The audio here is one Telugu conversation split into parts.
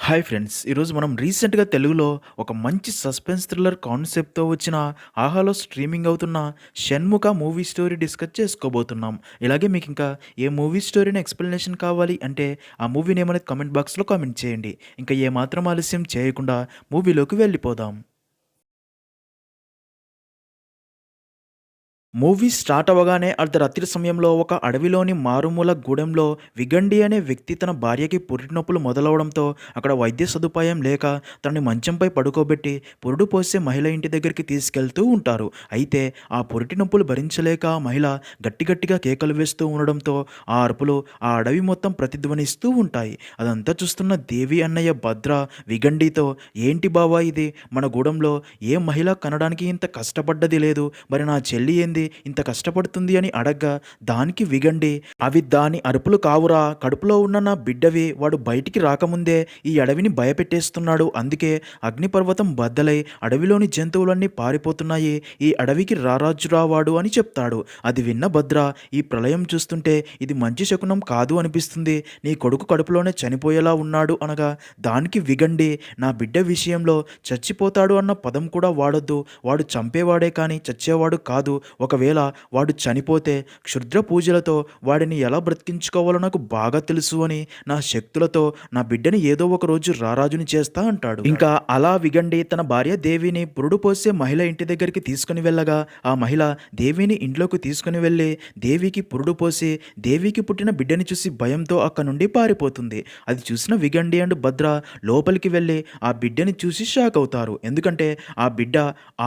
Hi friends! ఈరోజు మనం రీసెంట్‌గా తెలుగులో ఒక మంచి సస్పెన్స్ థ్రిల్లర్ కాన్సెప్ట్‌తో వచ్చిన 'ఆహాలో' స్ట్రీమింగ్ అవుతున్న 'షణ్ముఖ' మూవీ స్టోరీ డిస్కస్ చేసుకోబోతున్నాం. ఇలాగే మీకింకా ఏ మూవీ స్టోరీని ఎక్స్‌ప్లనేషన్ కావాలి అంటే ఆ మూవీ నేమ్ అనేది కామెంట్ బాక్స్‌లో కామెంట్ చేయండి. ఇంకా ఏమాత్రం ఆలస్యం చేయకుండా మూవీలోకి వెళ్ళిపోదాం. మూవీ స్టార్ట్ అవ్వగానే అర్ధరాత్రి సమయంలో ఒక అడవిలోని మారుమూల గూడెంలో విగండి అనే వ్యక్తి తన భార్యకి పురిటినొప్పులు మొదలవడంతో అక్కడ వైద్య సదుపాయం లేక తనని మంచంపై పడుకోబెట్టి పురుడు పోసే మహిళ ఇంటి దగ్గరికి తీసుకెళ్తూ ఉంటారు. అయితే ఆ పురిటి నొప్పులు భరించలేక ఆ మహిళ గట్టిగా కేకలు వేస్తూ ఉండడంతో ఆ అరుపులు ఆ అడవి మొత్తం ప్రతిధ్వనిస్తూ ఉంటాయి. అదంతా చూస్తున్న దేవి అన్నయ్య భద్ర విగండితో, "ఏంటి బావా ఇది? మన గూడెంలో ఏ మహిళ కనడానికి ఇంత కష్టపడ్డది లేదు. మరి నా చెల్లి ఏంది ఇంత కష్టపడుతుంది అని అడగ్గా దానికి విగండి, "అవి దాని అరుపులు కావురా, కడుపులో ఉన్న నా బిడ్డవి. వాడు బయటికి రాకముందే ఈ అడవిని భయపెట్టేస్తున్నాడు. అందుకే అగ్నిపర్వతం బద్దలై అడవిలోని జంతువులన్నీ పారిపోతున్నాయి. ఈ అడవికి రారాజురా వాడు" అని చెప్తాడు. అది విన్న భద్ర, "ఈ ప్రళయం చూస్తుంటే ఇది మంచి శకునం కాదు అనిపిస్తుంది. నీ కొడుకు కడుపులోనే చనిపోయేలా ఉన్నాడు" అనగా దానికి విగండి, "నా బిడ్డ విషయంలో చచ్చిపోతాడు అన్న పదం కూడా వాడొద్దు. వాడు చంపేవాడే కానీ చచ్చేవాడు కాదు. ఒకవేళ వాడు చనిపోతే క్షుద్ర పూజలతో వాడిని ఎలా బ్రతికించుకోవాలో నాకు బాగా తెలుసు అని నా శక్తులతో నా బిడ్డని ఏదో ఒక రోజు రారాజుని చేస్తా అంటాడు. ఇంకా అలా విగండి తన భార్య దేవిని పురుడు పోసే మహిళ ఇంటి దగ్గరికి తీసుకుని వెళ్ళగా ఆ మహిళ దేవిని ఇంట్లోకి తీసుకుని వెళ్ళి దేవికి పురుడు పోసి దేవికి పుట్టిన బిడ్డని చూసి భయంతో అక్కడి నుండి పారిపోతుంది. అది చూసిన విగండి అండ్ భద్ర లోపలికి వెళ్ళి ఆ బిడ్డని చూసి షాక్ అవుతారు. ఎందుకంటే ఆ బిడ్డ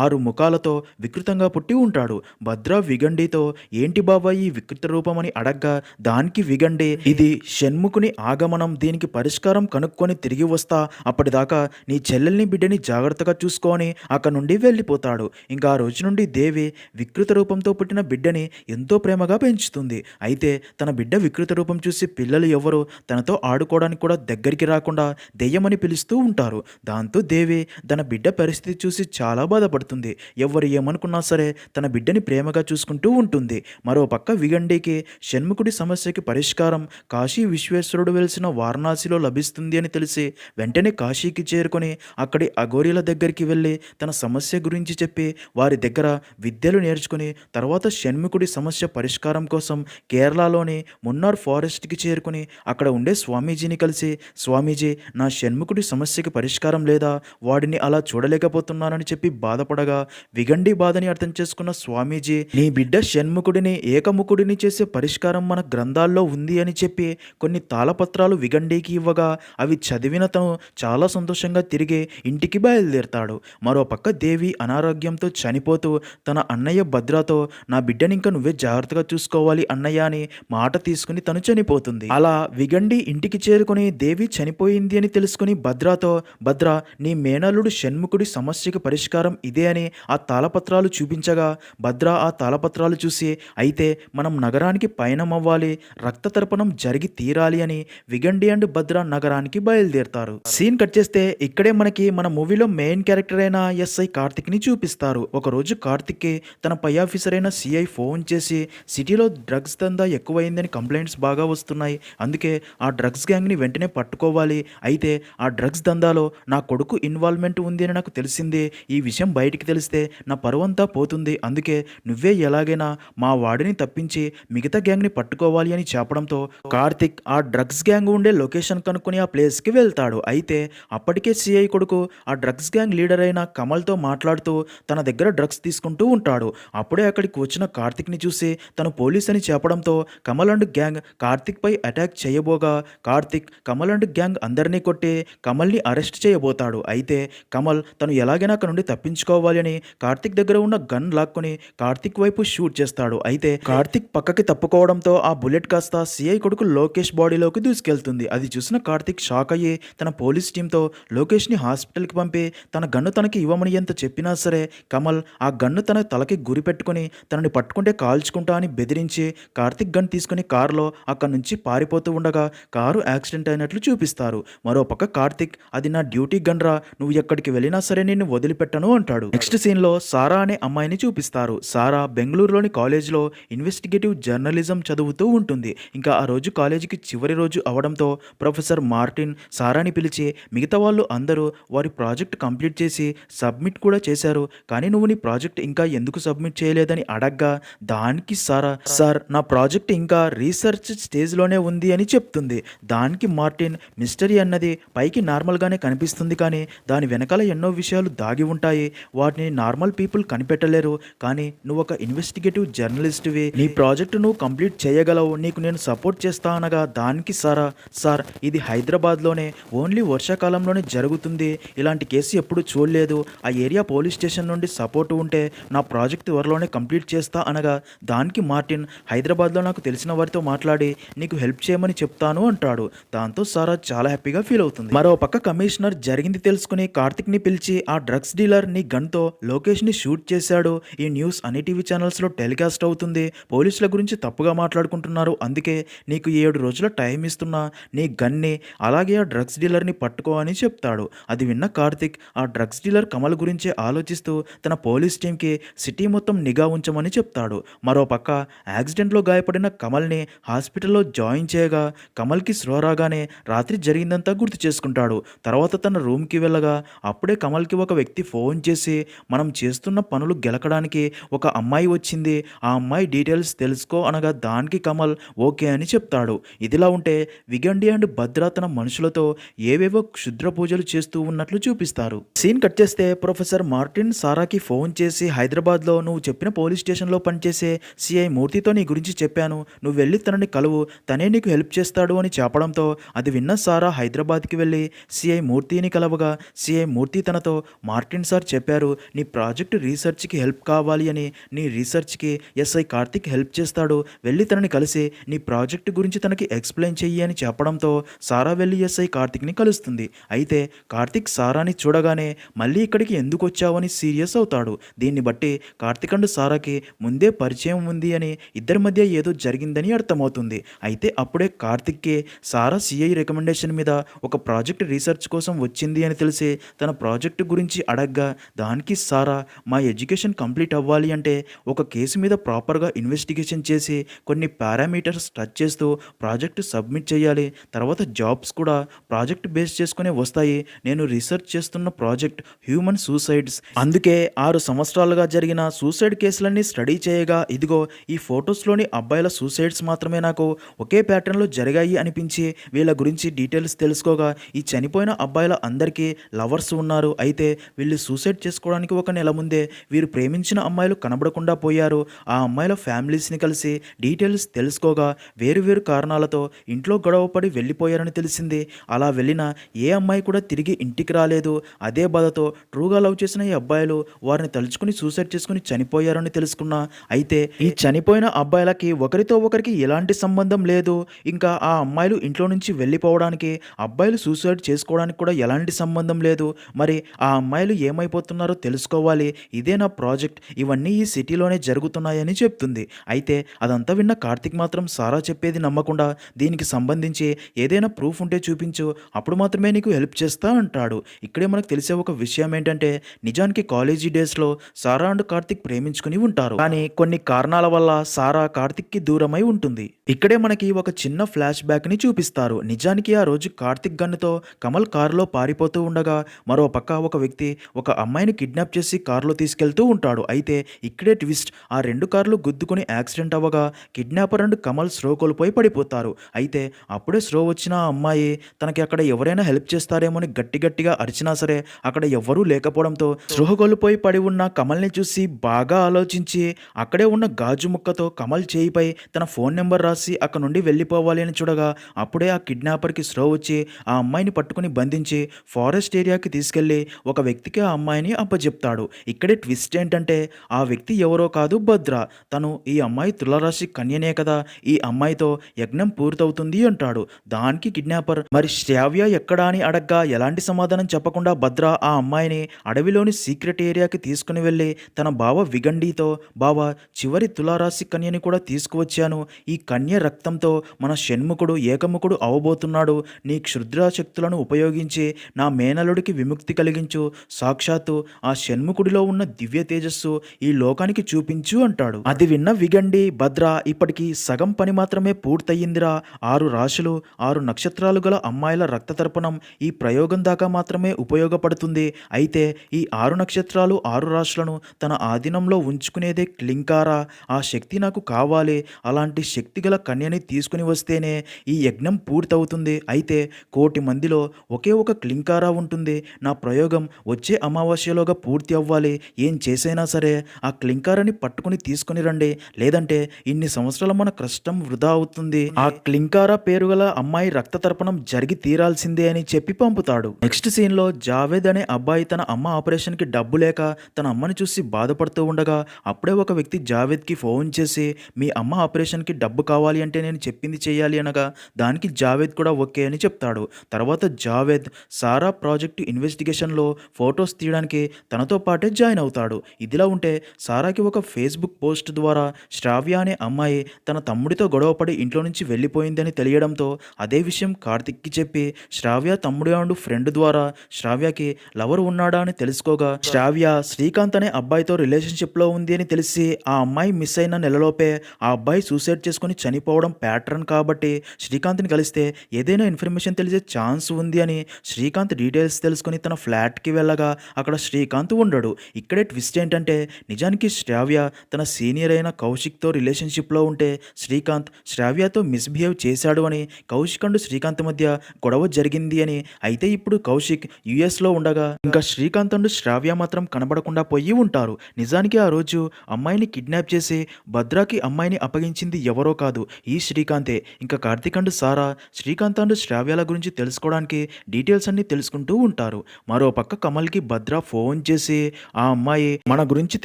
6 ముఖాలతో వికృతంగా పుట్టి ఉంటాడు. భద్ర విగండితో, "ఏంటి బాబా ఈ వికృత రూపం" అని అడగ్గా దానికి విగండి, "ఇది షణ్ముఖుని ఆగమనం. దీనికి పరిష్కారం కనుక్కొని తిరిగి వస్తా. అప్పటిదాకా నీ చెల్లెల్ని బిడ్డని జాగ్రత్తగా చూసుకో" అని అక్కడి నుండి వెళ్ళిపోతాడు. ఇంకా ఆ రోజు నుండి దేవి వికృత రూపంతో పుట్టిన బిడ్డని ఎంతో ప్రేమగా పెంచుతుంది. అయితే తన బిడ్డ వికృత రూపం చూసి పిల్లలు ఎవరు తనతో ఆడుకోవడానికి కూడా దగ్గరికి రాకుండా దెయ్యమని పిలుస్తూ ఉంటారు. దాంతో దేవి తన బిడ్డ పరిస్థితి చూసి చాలా బాధపడుతుంది. ఎవరు ఏమనుకున్నా సరే తన బిడ్డని ప్రేమగా చూసుకుంటూ ఉంటుంది. మరో పక్క విగండికి షణ్ముఖుడి సమస్యకి పరిష్కారం కాశీ విశ్వేశ్వరుడు వెలిసిన వారణాసిలో లభిస్తుంది అని తెలిసి వెంటనే కాశీకి చేరుకొని అక్కడి అఘోరీల దగ్గరికి వెళ్ళి తన సమస్య గురించి చెప్పి వారి దగ్గర విద్యలు నేర్చుకుని తర్వాత షణ్ముఖుడి సమస్య పరిష్కారం కోసం కేరళలోని మున్నార్ ఫారెస్ట్కి చేరుకుని అక్కడ ఉండే స్వామీజీని కలిసి, "స్వామీజీ, నా షణ్ముఖుడి సమస్యకి పరిష్కారం లేదా? వాడిని అలా చూడలేకపోతున్నానని" చెప్పి బాధపడగా విగండి బాధని అర్థం చేసుకున్న స్వామీజీ, "నీ బిడ్డ షణ్ముఖుడిని ఏకముఖుడిని చేసే పరిష్కారం మన గ్రంథాల్లో ఉంది" అని చెప్పి కొన్ని తాళపత్రాలు విగండికి ఇవ్వగా అవి చదివిన తను చాలా సంతోషంగా తిరిగి ఇంటికి బయలుదేరతాడు. మరోపక్క దేవి అనారోగ్యంతో చనిపోతూ తన అన్నయ్య భద్రతో, "నా బిడ్డని ఇంకా నువ్వే జాగ్రత్తగా చూసుకోవాలి అన్నయ్య" అని మాట తీసుకుని తను చనిపోతుంది. అలా విగండి ఇంటికి చేరుకుని దేవి చనిపోయింది అని తెలుసుకుని భద్రతో, "భద్ర, నీ మేనల్లుడు షణ్ముఖుడి సమస్యకి పరిష్కారం ఇదే" అని ఆ తాళపత్రాలు చూపించగా భద్ర ఆ తాళపత్రాలు చూసి, "అయితే మనం నగరానికి పయనమవ్వాలి, రక్త తర్పణం జరిగి తీరాలి" అని విగండి అండ్ భద్ర నగరానికి బయలుదేరతారు. సీన్ కట్ చేస్తే ఇక్కడే మనకి మన మూవీలో మెయిన్ క్యారెక్టర్ అయిన ఎస్ఐ కార్తిక్ ని చూపిస్తారు. ఒకరోజు కార్తిక్కి తన పై ఆఫీసర్ అయిన సిఐ ఫోన్ చేసి, "సిటీలో డ్రగ్స్ దందా ఎక్కువైందని కంప్లైంట్స్ బాగా వస్తున్నాయి. అందుకే ఆ డ్రగ్స్ గ్యాంగ్ని వెంటనే పట్టుకోవాలి. అయితే ఆ డ్రగ్స్ దందాలో నా కొడుకు ఇన్వాల్వ్మెంట్ ఉంది అని నాకు తెలిసింది. ఈ విషయం బయటికి తెలిస్తే నా పరువంతా పోతుంది. అందుకే నువ్వే ఎలాగైనా మా వాడిని తప్పించి మిగతా గ్యాంగ్ని పట్టుకోవాలి" అని చెప్పడంతో కార్తిక్ ఆ డ్రగ్స్ గ్యాంగ్ ఉండే లొకేషన్ కనుక్కొని ఆ ప్లేస్కి వెళ్తాడు. అయితే అప్పటికే సిఐ కొడుకు ఆ డ్రగ్స్ గ్యాంగ్ లీడర్ అయిన కమల్తో మాట్లాడుతూ తన దగ్గర డ్రగ్స్ తీసుకుంటూ ఉంటాడు. అప్పుడే అక్కడికి వచ్చిన కార్తిక్ని చూసి తను పోలీస్ అని చెప్పడంతో కమల్ అండ్ గ్యాంగ్ కార్తిక్ పై అటాక్ చేయబోగా కార్తిక్ కమల్ అండ్ గ్యాంగ్ అందరినీ కొట్టి కమల్ని అరెస్ట్ చేయబోతాడు. అయితే కమల్ తను ఎలాగైనా అక్కడ నుండి తప్పించుకోవాలి అని కార్తిక్ దగ్గర ఉన్న గన్ లాక్కొని కార్తిక్ వైపు షూట్ చేస్తాడు. అయితే కార్తిక్ పక్కకి తప్పుకోవడంతో ఆ బుల్లెట్ కాస్త సిఐ కొడుకు లోకేష్ బాడీలోకి దూసుకెళ్తుంది. అది చూసిన కార్తిక్ షాక్ అయ్యి తన పోలీస్ టీంతో లోకేష్ని హాస్పిటల్కి పంపి తన గన్ను తనకి ఇవ్వమని ఎంత చెప్పినా సరే కమల్ ఆ గన్ను తన తలకి గురి పెట్టుకుని తనని పట్టుకుంటే కాల్చుకుంటా అని బెదిరించి కార్తిక్ గన్ తీసుకుని కారులో అక్కడి నుంచి పారిపోతూ ఉండగా కారు యాక్సిడెంట్ అయినట్లు చూపిస్తారు. మరోపక్క కార్తిక్, "అది నా డ్యూటీ గన్ రా, నువ్వు ఎక్కడికి వెళ్ళినా సరే నిన్ను వదిలిపెట్టను" అంటాడు. నెక్స్ట్ సీన్లో సారా అనే అమ్మాయిని చూపిస్తారు. సారా సారా బెంగళూరులోని కాలేజ్లో ఇన్వెస్టిగేటివ్ జర్నలిజం చదువుతూ ఉంటుంది. ఇంకా ఆ రోజు కాలేజీకి చివరి రోజు అవడంతో ప్రొఫెసర్ మార్టిన్ సారాని పిలిచి, మిగతా వాళ్ళు అందరూ వారి ప్రాజెక్ట్ కంప్లీట్ చేసి సబ్మిట్ కూడా చేశారు, కానీ నువ్వు నీ ప్రాజెక్ట్ ఇంకా ఎందుకు సబ్మిట్ చేయలేదని అడగ్గా, దానికి సారా, సార్ నా ప్రాజెక్ట్ ఇంకా రీసెర్చ్ స్టేజ్లోనే ఉంది అని చెప్తుంది. దానికి మార్టిన్, మిస్టరీ అన్నది పైకి నార్మల్గానే కనిపిస్తుంది, కానీ దాని వెనకాల ఎన్నో విషయాలు దాగి ఉంటాయి, వాటిని నార్మల్ పీపుల్ కనిపెట్టలేరు, కానీ నువ్వు ఒక ఇన్వెస్టిగేటివ్ జర్నలిస్ట్వి, నీ ప్రాజెక్టు నువ్వు కంప్లీట్ చేయగలవు, నీకు నేను సపోర్ట్ చేస్తా అనగా, దానికి సారా, సార్ ఇది హైదరాబాద్లోనే ఓన్లీ వర్షాకాలంలోనే జరుగుతుంది, ఇలాంటి కేసు ఎప్పుడు చూడలేదు, ఆ ఏరియా పోలీస్ స్టేషన్ నుండి సపోర్ట్ ఉంటే నా ప్రాజెక్ట్ త్వరలోనే కంప్లీట్ చేస్తా అనగా, దానికి మార్టిన్, హైదరాబాద్లో నాకు తెలిసిన వారితో మాట్లాడి నీకు హెల్ప్ చేయమని చెప్తాను అంటాడు. దాంతో సారా చాలా హ్యాపీగా ఫీల్ అవుతుంది. మరో పక్క కమిషనర్ జరిగింది తెలుసుకుని కార్తిక్ని పిలిచి, ఆ డ్రగ్స్ డీలర్ నీ గన్తో లోకేష్ని షూట్ చేశాడు, ఈ న్యూస్ అన్ని టీవీ ఛానల్స్లో టెలికాస్ట్ అవుతుంది, పోలీసుల గురించి తప్పుగా మాట్లాడుకుంటున్నారు, అందుకే నీకు 7 రోజుల టైం ఇస్తున్నా, నీ గన్ని అలాగే ఆ డ్రగ్స్ డీలర్ని పట్టుకో అని చెప్తాడు. అది విన్న కార్తిక్ ఆ డ్రగ్స్ డీలర్ కమల్ గురించే ఆలోచిస్తూ తన పోలీస్ టీంకి సిటీ మొత్తం నిఘా ఉంచమని చెప్తాడు. మరోపక్క యాక్సిడెంట్లో గాయపడిన కమల్ని హాస్పిటల్లో జాయిన్ చేయగా, కమల్కి స్పృహ రాగానే రాత్రి జరిగిందంతా గుర్తు చేసుకుంటాడు. తర్వాత తన రూమ్కి వెళ్ళగా అప్పుడే కమల్కి ఒక వ్యక్తి ఫోన్ చేసి, మనం చేస్తున్న పనులు గెలకడానికి ఒక అమ్మాయి వచ్చింది, ఆ అమ్మాయి డీటెయిల్స్ తెలుసుకో అనగా, దానికి కమల్ ఓకే అని చెప్తాడు. ఇదిలా ఉంటే విగండి అండ్ భద్ర తన మనుషులతో ఏవేవో క్షుద్ర పూజలు చేస్తూ ఉన్నట్లు చూపిస్తారు. సీన్ కట్ చేస్తే ప్రొఫెసర్ మార్టిన్ సారాకి ఫోన్ చేసి, హైదరాబాద్లో నువ్వు చెప్పిన పోలీస్ స్టేషన్లో పనిచేసే సిఐ మూర్తితో నీ గురించి చెప్పాను, నువ్వు వెళ్ళి తనని కలువు, తనే నీకు హెల్ప్ చేస్తాడు అని చెప్పడంతో అది విన్న సారా హైదరాబాద్కి వెళ్ళి సిఐ మూర్తిని కలవగా, సిఐ మూర్తి తనతో, మార్టిన్ సార్ చెప్పారు నీ ప్రాజెక్ట్ రీసెర్చ్కి హెల్ప్ కావాలి అని, నీ రీసెర్చ్కి ఎస్ఐ కార్తిక్ హెల్ప్ చేస్తాడు, వెళ్ళి తనని కలిసి నీ ప్రాజెక్ట్ గురించి తనకి ఎక్స్ప్లెయిన్ చెయ్యి అని చెప్పడంతో సారా వెళ్ళి ఎస్ఐ కార్తిక్ని కలుస్తుంది. అయితే కార్తిక్ సారాని చూడగానే మళ్ళీ ఇక్కడికి ఎందుకు వచ్చావని సీరియస్ అవుతాడు. దీన్ని బట్టి కార్తిక్ అండ్ సారాకి ముందే పరిచయం ఉంది అని, ఇద్దరి మధ్య ఏదో జరిగిందని అర్థమవుతుంది. అయితే అప్పుడే కార్తిక్కి సారా సిఐ రికమెండేషన్ మీద ఒక ప్రాజెక్ట్ రీసెర్చ్ కోసం వచ్చింది అని తెలిసి తన ప్రాజెక్టు గురించి అడగ్గా, దానికి సారా, మా ఎడ్యుకేషన్ కంప్లీట్ అవ్వాలి అంటే ఒక కేసు మీద ప్రాపర్గా ఇన్వెస్టిగేషన్ చేసి కొన్ని పారామీటర్స్ టచ్ చేస్తూ ప్రాజెక్టు సబ్మిట్ చేయాలి, తర్వాత జాబ్స్ కూడా ప్రాజెక్ట్ బేస్ చేసుకునే వస్తాయి, నేను రీసెర్చ్ చేస్తున్న ప్రాజెక్ట్ హ్యూమన్ సూసైడ్స్, అందుకే 6 సంవత్సరాలుగా జరిగిన సూసైడ్ కేసులన్నీ స్టడీ చేయగా ఇదిగో ఈ ఫొటోస్లోని అబ్బాయిల సూసైడ్స్ మాత్రమే నాకు ఒకే ప్యాటర్న్లో జరిగాయి అనిపించి వీళ్ళ గురించి డీటెయిల్స్ తెలుసుకోగా, ఈ చనిపోయిన అబ్బాయిల అందరికీ లవర్స్ ఉన్నారు, అయితే వీళ్ళు సూసైడ్ చేసుకోవడానికి ఒక నెల ముందే వీరు ప్రేమించిన అమ్మాయిలు కనబడకుండా పోయారు, ఆ అమ్మాయిల ఫ్యామిలీస్ని కలిసి డీటెయిల్స్ తెలుసుకోగా వేరు కారణాలతో ఇంట్లో గొడవపడి వెళ్ళిపోయారని తెలిసింది, అలా వెళ్ళిన ఏ అమ్మాయి కూడా తిరిగి ఇంటికి రాలేదు, అదే బాధతో ట్రూగా లవ్ చేసిన ఈ అబ్బాయిలు వారిని తలుచుకుని సూసైడ్ చేసుకుని చనిపోయారని తెలుసుకున్నా, అయితే ఈ చనిపోయిన అబ్బాయిలకి ఒకరితో ఒకరికి ఎలాంటి సంబంధం లేదు, ఇంకా ఆ అమ్మాయిలు ఇంట్లో నుంచి వెళ్ళిపోవడానికి అబ్బాయిలు సూసైడ్ చేసుకోవడానికి కూడా ఎలాంటి సంబంధం లేదు, మరి ఆ అమ్మాయిలు ఏమైపోతున్నారో తెలుసుకోవాలి, ఇదే నా ప్రాజెక్ట్, ఇవన్నీ ఈ సిటీలోనే జరుగుతున్నాయని చెప్తుంది. అయితే అదంతా విన్న కార్తిక్ మాత్రం సారా చెప్పేది నమ్మకుండా, దీనికి సంబంధించి ఏదైనా ప్రూఫ్ ఉంటే చూపించు, అప్పుడు మాత్రమే నీకు హెల్ప్ చేస్తా అంటాడు. ఇక్కడే మనకు తెలిసే ఒక విషయం ఏంటంటే, నిజానికి కాలేజీ డేస్లో సారా అండ్ కార్తిక్ ప్రేమించుకుని ఉంటారు, కానీ కొన్ని కారణాల వల్ల సారా కార్తిక్కి దూరమై ఉంటుంది. ఇక్కడే మనకి ఒక చిన్న ఫ్లాష్ బ్యాక్ని చూపిస్తారు. నిజానికి ఆ రోజు కార్తిక్ గన్నుతో కమల్ కారులో పారిపోతూ ఉండగా, మరో పక్క ఒక వ్యక్తి ఒక అమ్మాయిని కిడ్నాప్ చేసి కారులో తీసుకెళ్తూ ఉంటాడు. అయితే ఇక్కడే ట్విస్ట్, ఆ 2 కార్లు గుద్దుకుని యాక్సిడెంట్ అవ్వగా కిడ్నాపర్ అండ్ కమల్ స్రో కోల్పోయి పడిపోతారు. అయితే అప్పుడే స్రో వచ్చిన ఆ అమ్మాయి తనకి అక్కడ ఎవరైనా హెల్ప్ చేస్తారేమో అని గట్టిగా అరిచినా సరే అక్కడ ఎవ్వరూ లేకపోవడంతో స్పృహ కోల్పోయి పడి ఉన్న కమల్ని చూసి బాగా ఆలోచించి అక్కడే ఉన్న గాజు ముక్కతో కమల్ చేయిపై తన ఫోన్ నెంబర్ రాసి అక్కడ నుండి వెళ్ళిపోవాలి అని చూడగా, అప్పుడే ఆ కిడ్నాపర్కి స్రో వచ్చి ఆ అమ్మాయిని పట్టుకుని బంధించి ఫారెస్ట్ ఏరియాకి తీసుకెళ్లి ఒక వ్యక్తికి ఆ అమ్మాయిని అప్పచెప్తాడు. ఇక్కడే ట్విస్ట్ ఏంటంటే, ఆ వ్యక్తి ఎవరో కాదు, భద్ర, తను ఈ అమ్మాయి తులారాశి కన్యనే కదా, ఈ అమ్మాయితో యజ్ఞం పూర్తవుతుంది అంటాడు. దానికి కిడ్నాపర్, మరి శ్రావ్య ఎక్కడా అని అడగ్గా ఎలాంటి సమాధానం చెప్పకుండా భద్ర ఆ అమ్మాయిని అడవిలోని సీక్రెట్ ఏరియాకి తీసుకుని వెళ్ళి తన బావ విగండితో, బావ చివరి తులారాశి కన్యని కూడా తీసుకువచ్చాను, ఈ కన్య రక్తంతో మన షణ్ముఖుడు ఏకముఖుడు అవబోతున్నాడు, నీ క్షుద్ర శక్తులను ఉపయోగించి నా మేనలుడికి విముక్తి కలిగించు, సాక్షాత్తు ఆ షణ్ముఖుడిలో ఉన్న దివ్య తేజస్సు ఈ లోకానికి చూపించు అంటాడు. అది విన్న విగండి భద్ర ఇప్పటికి సగం పని మాత్రమే పూర్తయిందిరా, 6 రాశులు 6 నక్షత్రాలు గల అమ్మాయిల రక్త తర్పణం ఈ ప్రయోగం దాకా మాత్రమే ఉపయోగపడుతుంది. అయితే ఈ 6 నక్షత్రాలు 6 రాశులను తన ఆధీనంలో ఉంచుకునేదే క్లింకార. ఆ శక్తి నాకు కావాలి. అలాంటి శక్తి గల కన్యని తీసుకుని వస్తేనే ఈ యజ్ఞం పూర్తవుతుంది. అయితే 1,000,000 మందిలో ఒకే ఒక క్లింకార ఉంటుంది. నా ప్రయోగం వచ్చే అమావాస్యలోగా పూర్తి అవ్వాలి. ఏం చేసైనా సరే ఆ క్లింకారని పట్టుకుని తీసుకుని రండి, లేదంటే ఇన్ని సంవత్సరాల మన కష్టం వృధా అవుతుంది. ఆ క్లింకార పేరు గల అమ్మాయి రక్త తర్పణం జరిగి తీరాల్సిందే అని చెప్పి పంపుతాడు. నెక్స్ట్ సీన్ లో జావేద్ అనే అబ్బాయి తన అమ్మ ఆపరేషన్ కి డబ్బు లేక తన అమ్మని చూసి బాధపడుతూ ఉండగా అప్పుడే ఒక వ్యక్తి జావేద్ కి ఫోన్ చేసి మీ అమ్మ ఆపరేషన్ కి డబ్బు కావాలి అంటే నేను చెప్పింది చేయాలి అనగా దానికి జావేద్ కూడా ఓకే అని చెప్తాడు. తర్వాత జావేద్ సారా ప్రాజెక్టు ఇన్వెస్టిగేషన్లో ఫొటోస్ తీయడానికి తనతో పాటే జాయిన్ అవుతాడు. ఇదిలా ఉంటే సారాకి ఒక ఫేస్బుక్ పోస్ట్ ద్వారా శ్రావ్య అనే అమ్మాయి తన తమ్ముడితో గొడవపడి ఇంట్లో నుంచి వెళ్ళిపోయిందని తెలియడంతో అదే విషయం కార్తిక్కి చెప్పి శ్రావ్య తమ్ముడు అండ్ ఫ్రెండ్ ద్వారా శ్రావ్యకి లవర్ ఉన్నాడా అని తెలుసుకోగా శ్రావ్య శ్రీకాంత్ అనే అబ్బాయితో రిలేషన్షిప్లో ఉంది అని తెలిసి ఆ అమ్మాయి మిస్ అయిన నెలలోపే ఆ అబ్బాయి సూసైడ్ చేసుకుని చనిపోవడం ప్యాటర్న్ కాబట్టి శ్రీకాంత్ని కలిస్తే ఏదైనా ఇన్ఫర్మేషన్ తెలిసే ఛాన్స్ ఉంది అని శ్రీకాంత్ డీటెయిల్స్ తెలుసుకుని తన ఫ్లాట్కి వెళ్ళగా అక్కడ శ్రీకాంత్ ఉండడు. ఇక్కడే ట్విస్ట్ ఏంటంటే నిజానికి శ్రావ్య తన సీనియర్ అయిన కౌశిక్తో రిలేషన్షిప్లో ఉంటే శ్రీకాంత్ శ్రావ్యతో మిస్బిహేవ్ చేశాడు అని, కౌశిక్ అండ్ శ్రీకాంత్ మధ్య గొడవ జరిగింది అని. అయితే ఇప్పుడు కౌశిక్ యుఎస్లో ఉండగా ఇంకా శ్రీకాంత్ అండ్ శ్రావ్య మాత్రం కనబడకుండా పోయి ఉంటారు. నిజానికి ఆ రోజు అమ్మాయిని కిడ్నాప్ చేసి భద్రాకి అమ్మాయిని అప్పగించింది ఎవరో కాదు, ఈ శ్రీకాంతే. ఇంకా కార్తిక్ అండ్ సారా శ్రీకాంత్ అండ్ శ్రావ్యాల గురించి తెలుసుకోవడానికి డీటెయిల్స్ అన్ని తెలుసుకుంటూ ఉంటారు. మరోపక్క కమల్కి భద్ర ఫోన్ చేసి ఆ అమ్మాయి మన గురించి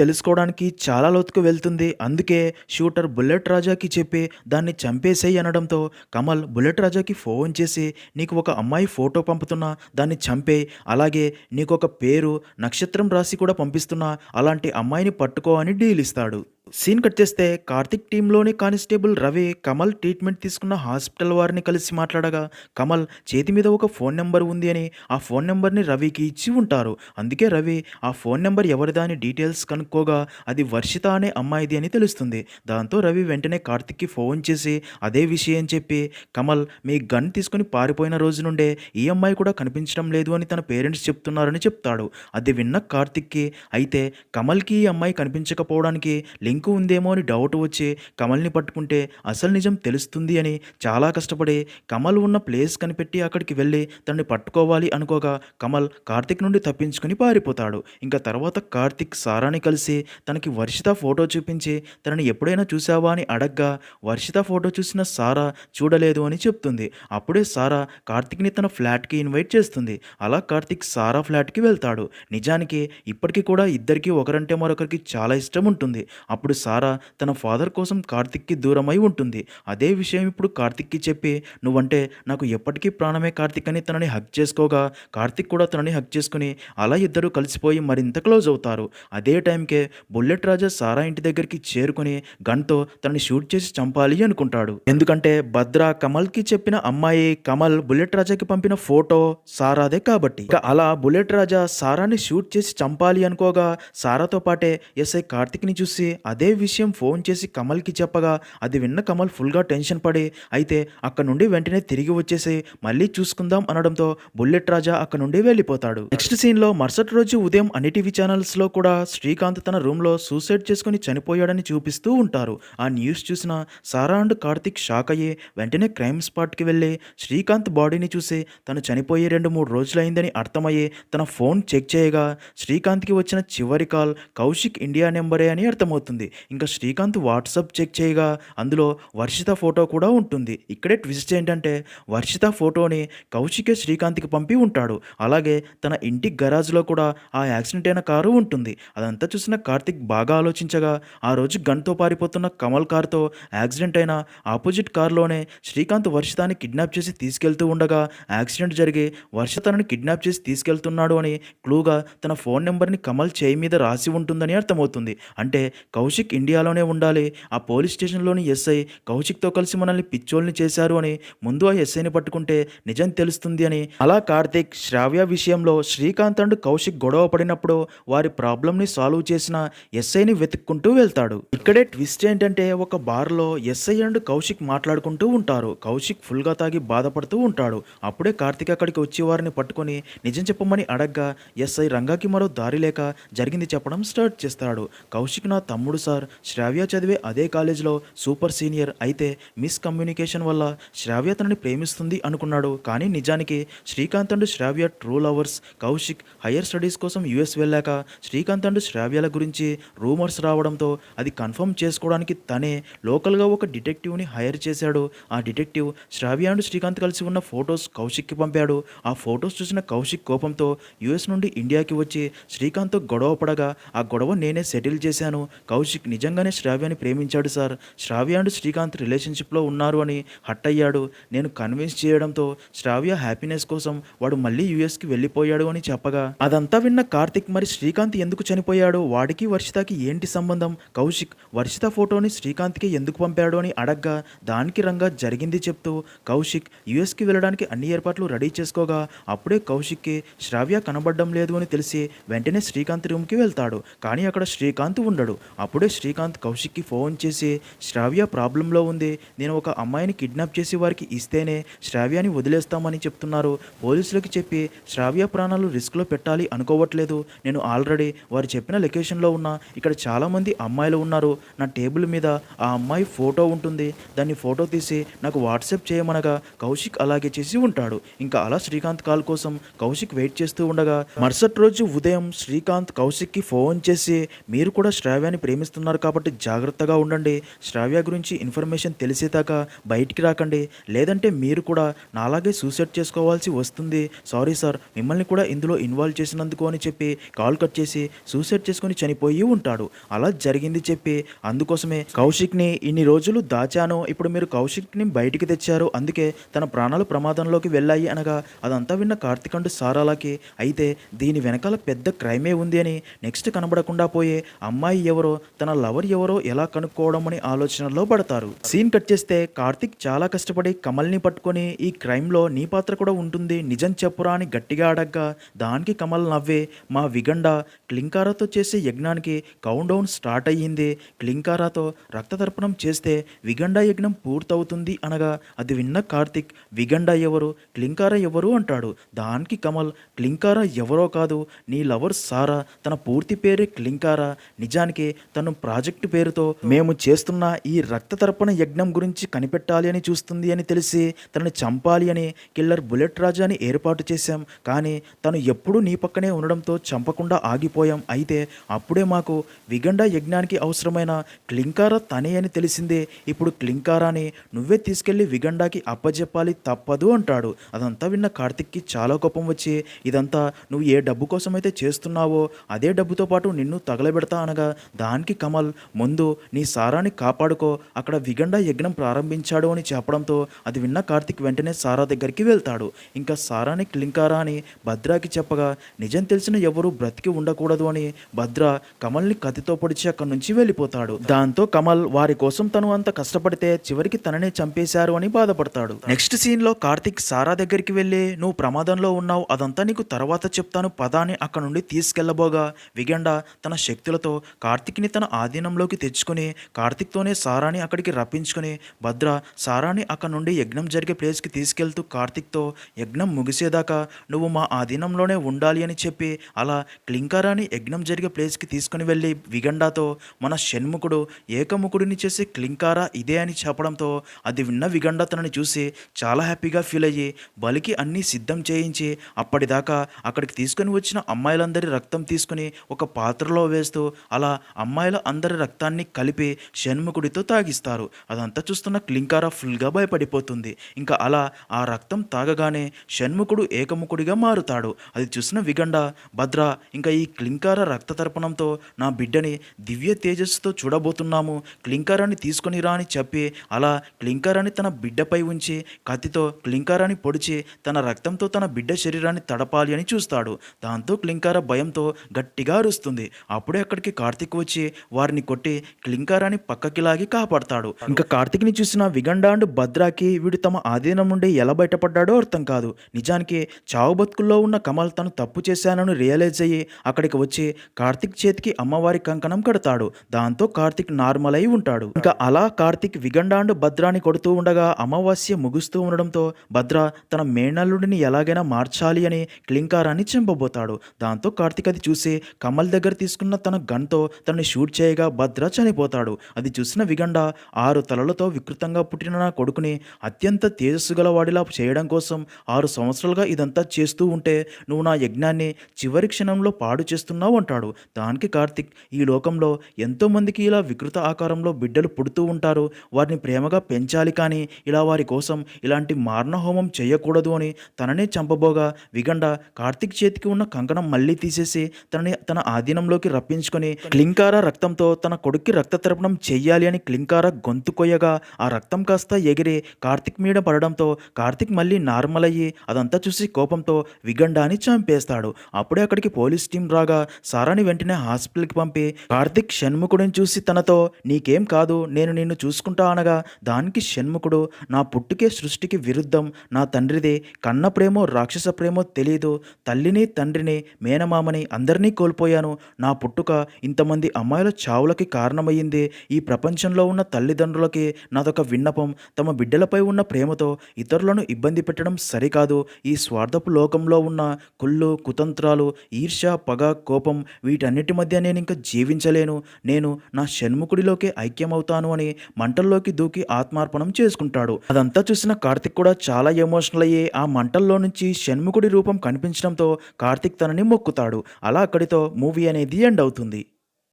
తెలుసుకోవడానికి చాలా లోతుకు వెళ్తుంది, అందుకే షూటర్ బుల్లెట్ రాజాకి చెప్పి దాన్ని చంపేసేయి అనడంతో కమల్ బుల్లెట్ రాజాకి ఫోన్ చేసి నీకు ఒక అమ్మాయి ఫోటో పంపుతున్నా దాన్ని చంపేయి, అలాగే నీకు ఒక పేరు నక్షత్రం రాసి కూడా పంపిస్తున్నా అలాంటి అమ్మాయిని పట్టుకో అని డీల్ ఇస్తాడు. సీన్ కట్ చేస్తే కార్తిక్ టీంలోని కానిస్టేబుల్ రవి కమల్ ట్రీట్మెంట్ తీసుకున్న హాస్పిటల్ వారిని కలిసి మాట్లాడగా కమల్ చేతి మీద ఒక ఫోన్ నెంబర్ ఉంది అని ఆ ఫోన్ నెంబర్ని రవికి ఇచ్చి ఉంటారు. అందుకే రవి ఆ ఫోన్ నెంబర్ ఎవరిదా అని డీటెయిల్స్ కనుక్కోగా అది వర్షిత అనే అమ్మాయిది అని తెలుస్తుంది. దాంతో రవి వెంటనే కార్తిక్కి ఫోన్ చేసి అదే విషయం చెప్పి కమల్ మీ గన్ తీసుకుని పారిపోయిన రోజు నుండే ఈ అమ్మాయి కూడా కనిపించడం లేదు అని తన పేరెంట్స్ చెప్తున్నారని చెప్తాడు. అది విన్న కార్తిక్కి అయితే కమల్కి ఈ అమ్మాయి కనిపించకపోవడానికి లింక్ ఉందేమో అని డౌట్ వచ్చి కమల్ని పట్టుకుంటే అసలు నిజం తెలుస్తుంది అని చాలా కష్టపడి కమల్ ఉన్న ప్లేస్ కనిపెట్టి అక్కడికి వెళ్ళి తనని పట్టుకోవాలి అనుకోగా కమల్ కార్తిక్ నుండి తప్పించుకుని పారిపోతాడు. ఇంకా తర్వాత కార్తిక్ సారాని కలిసి తనకి వర్షిత ఫోటో చూపించి తనని ఎప్పుడైనా చూసావా అని అడగ్గా వర్షిత ఫోటో చూసిన సారా చూడలేదు అని చెప్తుంది. అప్పుడే సారా కార్తిక్ని తన ఫ్లాట్కి ఇన్వైట్ చేస్తుంది. అలా కార్తిక్ సారా ఫ్లాట్కి వెళ్తాడు. నిజానికి ఇప్పటికీ కూడా ఇద్దరికి ఒకరంటే మరొకరికి చాలా ఇష్టం ఉంటుంది. అప్పుడు సారా తన ఫాదర్ కోసం కార్తిక్కి దూరమై ఉంటుంది. అదే విషయం ఇప్పుడు కార్తిక్కి చెప్పి నువ్వంటే నాకు ఎప్పటికీ ప్రాణమే కార్తిక్ అని తనని హక్ చేసుకోగా కార్తిక్ కూడా తనని హక్ చేసుకుని అలా ఇద్దరు కలిసిపోయి మరింత క్లోజ్ అవుతారు. అదే టైంకే బుల్లెట్ రాజా సారా ఇంటి దగ్గరికి చేరుకుని గన్తో తనని షూట్ చేసి చంపాలి అనుకుంటాడు. ఎందుకంటే భద్ర కమల్కి చెప్పిన అమ్మాయి కమల్ బుల్లెట్ రాజాకి పంపిన ఫోటో సారాదే కాబట్టి. ఇక అలా బుల్లెట్ రాజా సారాని షూట్ చేసి చంపాలి అనుకోగా సారాతో పాటే ఎస్ఐ కార్తిక్ని చూసి అదే విషయం ఫోన్ చేసి కమల్కి చెప్పగా అది విన్న కమల్ ఫుల్గా టెన్షన్ పడి అయితే అక్కడ నుండి వెంటనే తిరిగి వచ్చేసి మళ్ళీ చూసుకుందాం అనడంతో బుల్లెట్ రాజా అక్కడ నుండి వెళ్ళిపోతాడు. నెక్స్ట్ సీన్లో మరుసటి రోజు ఉదయం అన్ని టీవీ ఛానల్స్లో కూడా శ్రీకాంత్ తన రూమ్లో సూసైడ్ చేసుకుని చనిపోయాడని చూపిస్తూ ఉంటారు. ఆ న్యూస్ చూసిన సారా అండ్ కార్తిక్ షాక్ అయ్యి వెంటనే క్రైమ్ స్పాట్కి వెళ్ళి శ్రీకాంత్ బాడీని చూసి తను చనిపోయి 2-3 రోజులైందని అర్థమయ్యి తన ఫోన్ చెక్ చేయగా శ్రీకాంత్కి వచ్చిన చివరి కాల్ కౌశిక్ ఇండియా నెంబరే అని అర్థమవుతుంది. ఇంకా శ్రీకాంత్ వాట్సాప్ చెక్ చేయగా అందులో వర్షిత ఫోటో కూడా ఉంటుంది. ఇక్కడే ట్విస్ట్ ఏంటంటే వర్షిత ఫోటోని కౌశికే శ్రీకాంత్కి పంపి ఉంటాడు. అలాగే తన ఇంటి గరాజ్లో కూడా ఆ యాక్సిడెంట్ అయిన కారు ఉంటుంది. అదంతా చూసిన కార్తిక్ బాగా ఆలోచించగా ఆ రోజు గన్తో పారిపోతున్న కమల్ కార్తో యాక్సిడెంట్ అయిన ఆపోజిట్ కార్లోనే శ్రీకాంత్ వర్షితాన్ని కిడ్నాప్ చేసి తీసుకెళ్తూ ఉండగా యాక్సిడెంట్ జరిగి వర్షితను కిడ్నాప్ చేసి తీసుకెళ్తున్నాడు అని క్లూగా తన ఫోన్ నెంబర్ని కమల్ చేయి మీద రాసి ఉంటుందని అర్థమవుతుంది. అంటే కౌశిక్ కౌశిక్ ఇండియాలోనే ఉండాలి. ఆ పోలీస్ స్టేషన్‌లోని ఎస్ఐ కౌశిక్‌తో కలిసి మనల్ని పిచ్చోల్ని చేశారు అని ముందు ఆ ఎస్ఐని పట్టుకుంటే నిజం తెలుస్తుంది అని. అలా కార్తీక్, శ్రావ్య విషయంలో శ్రీకాంత్ అండ్ కౌశిక్ గొడవ పడినప్పుడు వారి ప్రాబ్లమ్‌ని సాల్వ్ చేసిన ఎస్ఐని వెతుక్కుంటూ వెళ్తాడు. ఇక్కడే ట్విస్ట్ ఏంటంటే ఒక బార్‌లో ఎస్ఐ అండ్ కౌశిక్ మాట్లాడుకుంటూ ఉంటారు. కౌశిక్ ఫుల్‌గా తాగి బాధపడుతూ ఉంటాడు. అప్పుడే కార్తీక్ అక్కడికి వచ్చి వారిని పట్టుకొని నిజం చెప్పమని అడగ్గా ఎస్ఐ రంగాకి మరో దారి లేక జరిగింది చెప్పడం స్టార్ట్ చేస్తాడు. కౌశిక్ నా తమ్ముడు సార్. శ్రావ్య చదివే అదే కాలేజ్‌లో సూపర్ సీనియర్. అయితే మిస్‌కమ్యూనికేషన్ వల్ల శ్రావ్య తనని ప్రేమిస్తుంది అనుకున్నాడు. కానీ నిజానికి Srikanth and Shravya true lovers. Kaushik higher studies కోసం యూఎస్ వెళ్ళాక శ్రీకాంత్ అండ్ శ్రావ్యల గురించి రూమర్స్ రావడంతో అది కన్ఫర్మ్ చేసుకోవడానికి తనే లోకల్‌గా ఒక డిటెక్టివ్‌ని హైర్ చేశాడు. ఆ డిటెక్టివ్ శ్రావ్య అండ్ శ్రీకాంత్ కలిసి ఉన్న ఫొటోస్ కౌశిక్‌కి పంపాడు. ఆ ఫొటోస్ చూసిన కౌశిక్ కోపంతో యూఎస్ నుండి ఇండియాకి వచ్చి శ్రీకాంత్‌తో గొడవ పడగా ఆ గొడవ నేనే సెటిల్ చేశాను. కౌశిక్ నిజంగానే శ్రావ్యని ప్రేమించాడు సార్. శ్రావ్య అండ్ శ్రీకాంత్ రిలేషన్‌షిప్‌లో ఉన్నారు అని హర్ట్ అయ్యాడు. నేను కన్విన్స్ చేయడంతో శ్రావ్య హ్యాపీనెస్ కోసం వాడు మళ్ళీ యూఎస్‌కి వెళ్ళిపోయాడు అని చెప్పగా అదంతా విన్న కార్తిక్ మరి శ్రీకాంత్ ఎందుకు చనిపోయాడు? వాడికి వర్షితకి ఏంటి సంబంధం? కౌశిక్ వర్షిత ఫోటోని శ్రీకాంత్‌కి ఎందుకు పంపాడు అని అడగ్గా దానికి రంగా జరిగింది చెప్తూ కౌశిక్ యూఎస్‌కి వెళ్ళడానికి అన్ని ఏర్పాట్లు రెడీ చేసుకోగా అప్పుడే కౌశిక్‌కి శ్రావ్య కనబడడం లేదు అని తెలిసి వెంటనే శ్రీకాంత్ రూమ్‌కి వెళ్తాడు. కానీ అక్కడ శ్రీకాంత్ ఉండడు. అప్పుడే శ్రీకాంత్ కౌశిక్‌కి ఫోన్ చేసి శ్రావ్య ప్రాబ్లంలో ఉంది. నేను ఒక అమ్మాయిని కిడ్నాప్ చేసి వారికి ఇస్తేనే శ్రావ్యని వదిలేస్తామని చెప్తున్నారు. పోలీసులకి చెప్పి శ్రావ్య ప్రాణాలు రిస్క్‌లో పెట్టాలి అనుకోవట్లేదు. నేను ఆల్రెడీ వారు చెప్పిన లొకేషన్‌లో ఉన్నా. ఇక్కడ చాలామంది అమ్మాయిలు ఉన్నారు. నా టేబుల్ మీద ఆ అమ్మాయి ఫోటో ఉంటుంది. దాన్ని ఫోటో తీసి నాకు వాట్సాప్ చేయమనగా కౌశిక్ అలాగే చేసి ఉంటాడు. ఇంకా అలా శ్రీకాంత్ కాల్ కోసం కౌశిక్ వెయిట్ చేస్తూ ఉండగా మరుసటి రోజు ఉదయం శ్రీకాంత్ కౌశిక్‌కి ఫోన్ చేసి మీరు కూడా శ్రావ్యాని ప్రేమిస్తున్నారు కాబట్టి జాగ్రత్తగా ఉండండి. శ్రావ్య గురించి ఇన్ఫర్మేషన్ తెలిసేదాకా బయటికి రాకండి. లేదంటే మీరు కూడా నాలాగే సూసైడ్ చేసుకోవాల్సి వస్తుంది. సారీ సార్ మిమ్మల్ని కూడా ఇందులో ఇన్వాల్వ్ చేసినందుకు అని చెప్పి కాల్ కట్ చేసి సూసైడ్ చేసుకొని చనిపోయి ఉంటాడు. అలా జరిగింది చెప్పి అందుకోసమే కౌశిక్‌ని ఇన్ని రోజులు దాచాను. ఇప్పుడు మీరు కౌశిక్‌ని బయటికి తెచ్చారు. అందుకే తన ప్రాణాలు ప్రమాదంలోకి వెళ్ళాయి అనగా అదంతా విన్న కార్తిక్ అండ్ సారాలకి అయితే దీని వెనకాల పెద్ద క్రైమే ఉంది అని నెక్స్ట్ కనబడకుండా పోయే అమ్మాయి ఎవరో తన లవర్ ఎవరో ఎలా కనుక్కోవడం అని ఆలోచనలో పడతారు. సీన్ కట్ చేస్తే కార్తిక్ చాలా కష్టపడి కమల్ని పట్టుకొని ఈ క్రైమ్లో నీ పాత్ర కూడా ఉంటుంది నిజం చెప్పురా అని గట్టిగా అడగ్గా దానికి కమల్ నవ్వే మా విగండ క్లింకారాతో చేసే యజ్ఞానికి కౌంట్ డౌన్ స్టార్ట్ అయ్యింది. క్లింకారాతో రక్త తర్పణం చేస్తే విగండ యజ్ఞం పూర్తవుతుంది అనగా అది విన్న కార్తిక్ విగండ ఎవరు క్లింకారా ఎవరు అంటాడు. దానికి కమల్ క్లింకారా ఎవరో కాదు నీ లవర్ సారా. తన పూర్తి పేరే క్లింకారా. నిజానికి తను ప్రాజెక్టు పేరుతో మేము చేస్తున్న ఈ రక్త తర్పణ యజ్ఞం గురించి కనిపెట్టాలి అని చూస్తుంది అని తెలిసి తనని చంపాలి అని కిల్లర్ బుల్లెట్ రాజాని ఏర్పాటు చేశాం. కానీ తను ఎప్పుడూ నీ పక్కనే ఉండడంతో చంపకుండా ఆగిపోయాం. అయితే అప్పుడే మాకు విగండ యజ్ఞానికి అవసరమైన క్లింకారా తనే అని తెలిసిందే. ఇప్పుడు క్లింకారాని నువ్వే తీసుకెళ్లి విగండాకి అప్పజెప్పాలి తప్పదు అంటాడు. అదంతా విన్న కార్తిక్కి చాలా కోపం వచ్చి ఇదంతా నువ్వు ఏ డబ్బు కోసమైతే చేస్తున్నావో అదే డబ్బుతో పాటు నిన్ను తగలబెడతా అనగా దానికి కమల్ ముందు నీ సారాని కాపాడుకో అక్కడ విగండ యజ్ఞం ప్రారంభించాడు అని చెప్పడంతో అది విన్న కార్తిక్ వెంటనే సారా దగ్గరికి వెళ్తాడు. ఇంకా సారాని క్లింకారా అని భద్రాకి చెప్పగా నిజం తెలిసిన ఎవరు బ్రతికి ఉండకూడదు అని భద్ర కమల్ని కత్తితో పొడిచి అక్కడి నుంచి వెళ్ళిపోతాడు. దాంతో కమల్ వారి కోసం తను అంత కష్టపడితే చివరికి తననే చంపేశారు అని బాధపడతాడు. నెక్స్ట్ సీన్ లో కార్తిక్ సారా దగ్గరికి వెళ్ళి నువ్వు ప్రమాదంలో ఉన్నావు అదంతా నీకు తర్వాత చెప్తాను పదాని అక్కడ నుండి తీసుకెళ్లబోగా విగండ తన శక్తులతో కార్తిక్ని తన ఆధీనంలోకి తెచ్చుకొని కార్తిక్తోనే సారాని అక్కడికి రప్పించుకొని భద్ర సారాని అక్కడ నుండి యజ్ఞం జరిగే ప్లేస్కి తీసుకెళ్తూ కార్తిక్తో యజ్ఞం ముగిసేదాకా నువ్వు మా ఆధీనంలోనే ఉండాలి అని చెప్పి అలా క్లింకారాని యజ్ఞం జరిగే ప్లేస్కి తీసుకుని వెళ్ళి విగండాతో మన షణ్ముఖుడు ఏకముఖుడిని చేసే క్లింకారా ఇదే అని చెప్పడంతో అది విన్న విగండ తనని చూసి చాలా హ్యాపీగా ఫీల్ అయ్యి బలికి అన్నీ సిద్ధం చేయించి అప్పటిదాకా అక్కడికి తీసుకొని వచ్చిన అమ్మాయిలందరి రక్తం తీసుకుని ఒక పాత్రలో వేస్తూ అలా అమ్మాయిల అందరి రక్తాన్ని కలిపి షణ్ముఖుడితో తాగిస్తారు. అదంతా చూస్తున్న క్లింకారా ఫుల్గా భయపడిపోతుంది. ఇంకా అలా ఆ రక్తం తాగగానే షణ్ముఖుడు ఏకముఖుడిగా మారుతాడు. అది చూసిన విగండ భద్ర ఇంకా ఈ క్లింకార రక్త తర్పణంతో నా బిడ్డని దివ్య తేజస్సుతో చూడబోతున్నాము క్లింకారాన్ని తీసుకొని రా అని చెప్పి అలా క్లింకారాన్ని తన బిడ్డపై ఉంచి కత్తితో క్లింకారాన్ని పొడిచి తన రక్తంతో తన బిడ్డ శరీరాన్ని తడపాలి అని చూస్తాడు. దాంతో క్లింకార భయంతో గట్టిగా అరుస్తుంది. అప్పుడే అక్కడికి కార్తిక్ వచ్చి వారిని కొట్టి క్లింకారాన్ని పక్కకి లాగి కాపాడతాడు. ఇంకా కార్తిక్ని చూసిన విగండ అండ్ భద్రాకి వీడు తమ ఆధీనం నుండి ఎలా బయటపడ్డాడో అర్థం కాదు. నిజానికి చావు బతుకుల్లో ఉన్న కమల్ తను తప్పు చేశానని రియలైజ్ అయ్యి అక్కడికి వచ్చి కార్తిక్ చేతికి అమ్మవారి కంకణం కడతాడు. దాంతో కార్తిక్ నార్మల్ అయి ఉంటాడు. ఇంకా అలా కార్తిక్ విగండ అండ్ భద్రాని కొడుతూ ఉండగా అమావాస్య ముగుస్తూ ఉండడంతో భద్ర తన మేనల్లుడిని ఎలాగైనా మార్చాలి అని క్లింకారాన్ని చంపబోతాడు. దాంతో కార్తిక్ అది చూసి కమల్ దగ్గర తీసుకున్న తన గన్తో తనని షూట్ చేయగా భద్ర చనిపోతాడు. అది చూసిన విగండ 6 తలలతో వికృతంగా పుట్టిన నా కొడుకుని అత్యంత తేజస్సు గల వాడిలా చేయడం కోసం 6 సంవత్సరాలుగా ఇదంతా చేస్తూ ఉంటే నువ్వు నా యజ్ఞాన్ని చివరి క్షణంలో పాడు చేస్తున్నావు అంటాడు. దానికి కార్తిక్ ఈ లోకంలో ఎంతోమందికి ఇలా వికృత ఆకారంలో బిడ్డలు పుడుతూ ఉంటారు, వారిని ప్రేమగా పెంచాలి, కానీ ఇలా వారి కోసం ఇలాంటి మారణ హోమం చేయకూడదు అని తననే చంపబోగా విగండ కార్తిక్ చేతికి ఉన్న కంకణం మళ్ళీ తీసేసి తనని తన ఆధీనంలోకి రప్పించుకొని క్లింకార రక్తంతో తన కొడుక్కి రక్త తర్పణం చెయ్యాలి అని క్లింకార గొంతు కొయ్యగా ఆ రక్తం కాస్త ఎగిరి కార్తిక్ మీద పడడంతో కార్తిక్ మళ్ళీ నార్మల్ అయ్యి అదంతా చూసి కోపంతో విగండాని చంపేస్తాడు. అప్పుడే అక్కడికి పోలీస్ టీం రాగా సారాని వెంటనే హాస్పిటల్కి పంపి కార్తిక్ షణ్ముఖుడిని చూసి తనతో నీకేం కాదు, నేను నిన్ను చూసుకుంటా అనగా దానికి షణ్ముఖుడు నా పుట్టుకే సృష్టికి విరుద్ధం, నా తండ్రిదే కన్న ప్రేమో రాక్షస ప్రేమో తెలియదు, తల్లిని తండ్రిని మేనమామని అందరినీ కోల్పోయాను, నా పుట్టుక ఇంతమంది అమ్మాయిల చావులకి కారణమయ్యింది, ఈ ప్రపంచంలో ఉన్న తల్లిదండ్రులకి నాదొక విన్నపం, తమ బిడ్డలపై ఉన్న ప్రేమతో ఇతరులను ఇబ్బంది పెట్టడం సరికాదు, ఈ స్వార్థపు లోకంలో ఉన్న కుళ్ళు కుతంత్రాలు ఈర్ష్య పగ కోపం వీటన్నిటి మధ్య నేను ఇంకా జీవించలేను, నేను నా షణ్ముఖుడిలోకే ఐక్యమవుతాను అని మంటల్లోకి దూకి ఆత్మార్పణం చేసుకుంటాడు. అదంతా చూసిన కార్తిక్ కూడా చాలా ఎమోషనల్ అయ్యి ఆ మంటల్లో నుంచి షణ్ముఖుడి రూపం కనిపించడంతో కార్తిక్ తనని మొక్కుతాడు. అలా అక్కడితో మూవీ అనేది ఎండ్ అవుతుంది.